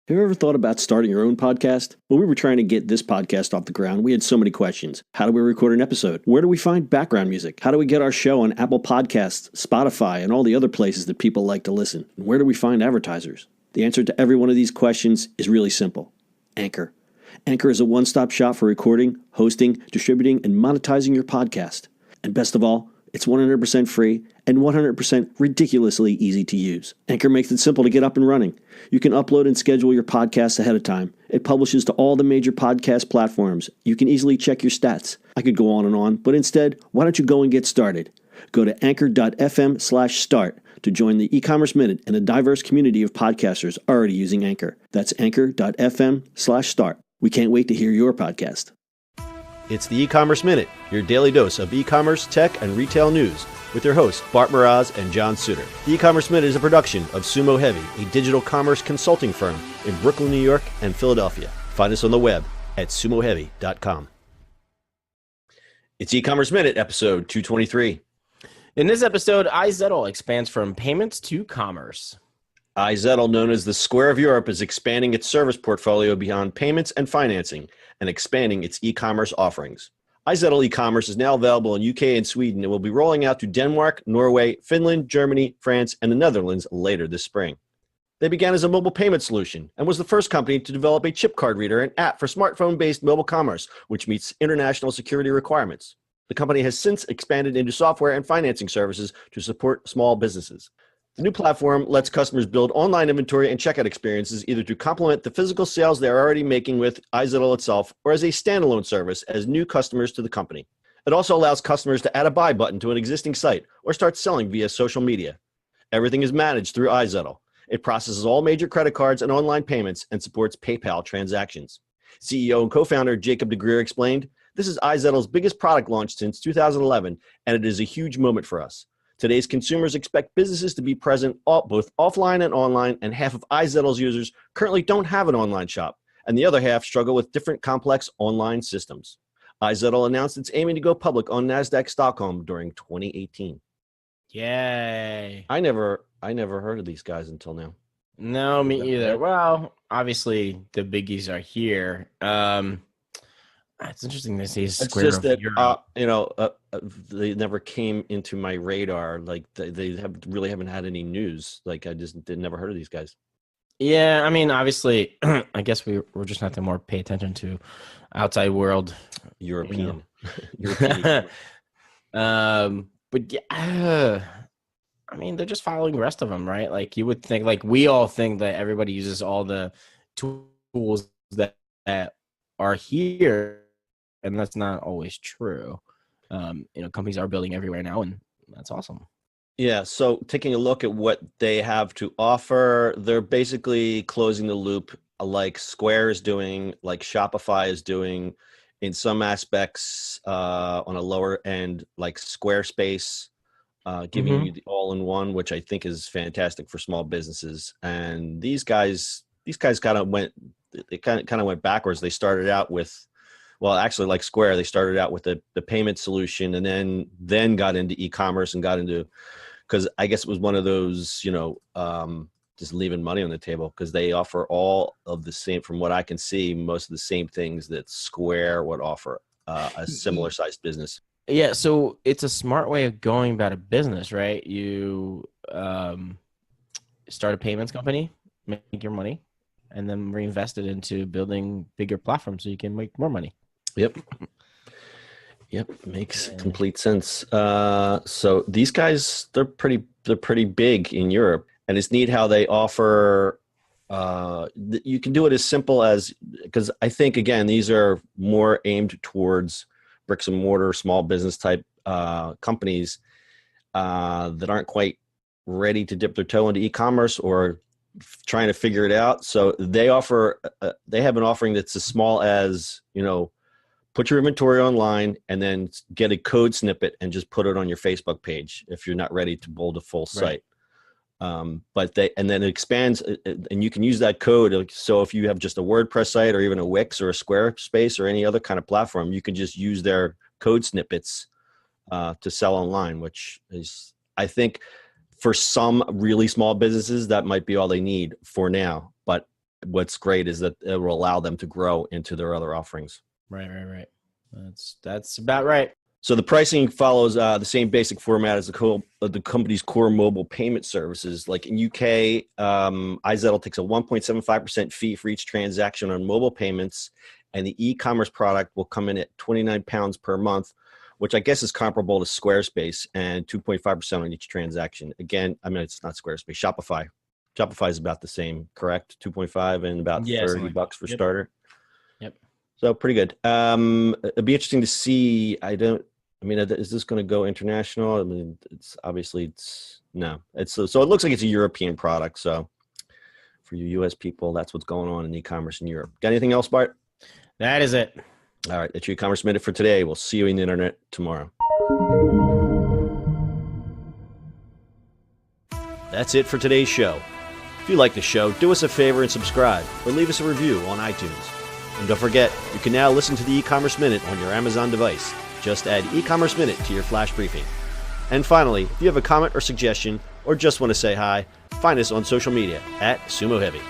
Have you ever thought about starting your own podcast? When we were trying to get this podcast off the ground, we had so many questions. How do we record an episode? Where do we find background music? How do we get our show on Apple Podcasts, Spotify, and all the other places that people like to listen? And where do we find advertisers? The answer to every one of these questions is really simple. Anchor. Anchor is a one-stop shop for recording, hosting, distributing, and monetizing your podcast. And best of all, it's 100% free and 100% ridiculously easy to use. Anchor makes it simple to get up and running. You can upload and schedule your podcasts ahead of time. It publishes to all the major podcast platforms. You can easily check your stats. I could go on, but instead, why don't you go and get started? Go to anchor.fm/start to join the eCommerce Minute and a diverse community of podcasters already using Anchor. That's anchor.fm/start. We can't wait to hear your podcast. It's the eCommerce Minute, your daily dose of e-commerce, tech, and retail news with your hosts, Bart Mraz and John Suter. The eCommerce Minute is a production of Sumo Heavy, a digital commerce consulting firm in Brooklyn, New York, and Philadelphia. Find us on the web at sumoheavy.com. It's eCommerce Minute, episode 223. In this episode, iZettle expands from payments to commerce. iZettle, known as the Square of Europe, is expanding its service portfolio beyond payments and financing and expanding its e-commerce offerings. iZettle e-commerce is now available in UK and Sweden and will be rolling out to Denmark, Norway, Finland, Germany, France, and the Netherlands later this spring. They began as a mobile payment solution and was the first company to develop a chip card reader and app for smartphone-based mobile commerce, which meets international security requirements. The company has since expanded into software and financing services to support small businesses. The new platform lets customers build online inventory and checkout experiences either to complement the physical sales they're already making with iZettle itself or as a standalone service as new customers to the company. It also allows customers to add a buy button to an existing site or start selling via social media. Everything is managed through iZettle. It processes all major credit cards and online payments and supports PayPal transactions. CEO and co-founder Jacob de Greer explained, "This is iZettle's biggest product launch since 2011, and it is a huge moment for us. Today's consumers expect businesses to be present both offline and online, and half of iZettle's users currently don't have an online shop, and the other half struggle with different complex online systems." iZettle announced it's aiming to go public on NASDAQ Stockholm during 2018. Yay. I never heard of these guys until now. No, me either. Well, obviously, the biggies are here. It's interesting to see Square It's just that, Europe. they never came into my radar. Like they haven't had any news. Like I just never heard of these guys. Yeah, I mean, obviously, I guess we're just have to more pay attention to outside world. European. European. But yeah, I mean, they're just following the rest of them, right? Like you would think, like we all think that everybody uses all the tools that are here, and that's not always true. Companies are building everywhere now, and that's awesome. Yeah, so taking a look at what they have to offer, they're basically closing the loop like Square is doing, like Shopify is doing in some aspects on a lower end, like Squarespace, giving you the all-in-one, which I think is fantastic for small businesses. And these guys kind of went backwards. They started out with, well, actually like Square, they started out with the payment solution and then got into e-commerce and got into, because I guess it was one of those, just leaving money on the table, because they offer all of the same, from what I can see, most of the same things that Square would offer a similar sized business. Yeah, so it's a smart way of going about a business, right? You start a payments company, make your money, and then reinvest it into building bigger platforms so you can make more money. Yep. Makes complete sense. So these guys, they're pretty big in Europe, and it's neat how they offer. You can do it as simple as, because I think again these are more aimed towards bricks and mortar, small business type companies that aren't quite ready to dip their toe into e-commerce or trying to figure it out. So they have an offering that's as small as, put your inventory online and then get a code snippet and just put it on your Facebook page if you're not ready to build a full site. But then it expands, and you can use that code. So if you have just a WordPress site or even a Wix or a Squarespace or any other kind of platform, you can just use their code snippets to sell online, which is, I think, for some really small businesses, that might be all they need for now. But what's great is that it will allow them to grow into their other offerings. Right. That's about right. So the pricing follows the same basic format as the company's core mobile payment services. Like in UK, iZettle takes a 1.75% fee for each transaction on mobile payments, and the e-commerce product will come in at £29 per month, which I guess is comparable to Squarespace, and 2.5% on each transaction. Again, I mean, it's not Squarespace, Shopify. Shopify is about the same, correct? 2.5 and about $30 for starter. Yep. So pretty good. It'd be interesting to see. Is this going to go international? I mean, no. So it looks like it's a European product. So for you US people, that's what's going on in e-commerce in Europe. Got anything else, Bart? That is it. All right. That's your e-commerce minute for today. We'll see you on the internet tomorrow. That's it for today's show. If you like the show, do us a favor and subscribe or leave us a review on iTunes. And don't forget, you can now listen to the e-commerce minute on your Amazon device. Just add e-commerce minute to your flash briefing. And finally, if you have a comment or suggestion or just want to say hi, find us on social media @Sumo Heavy.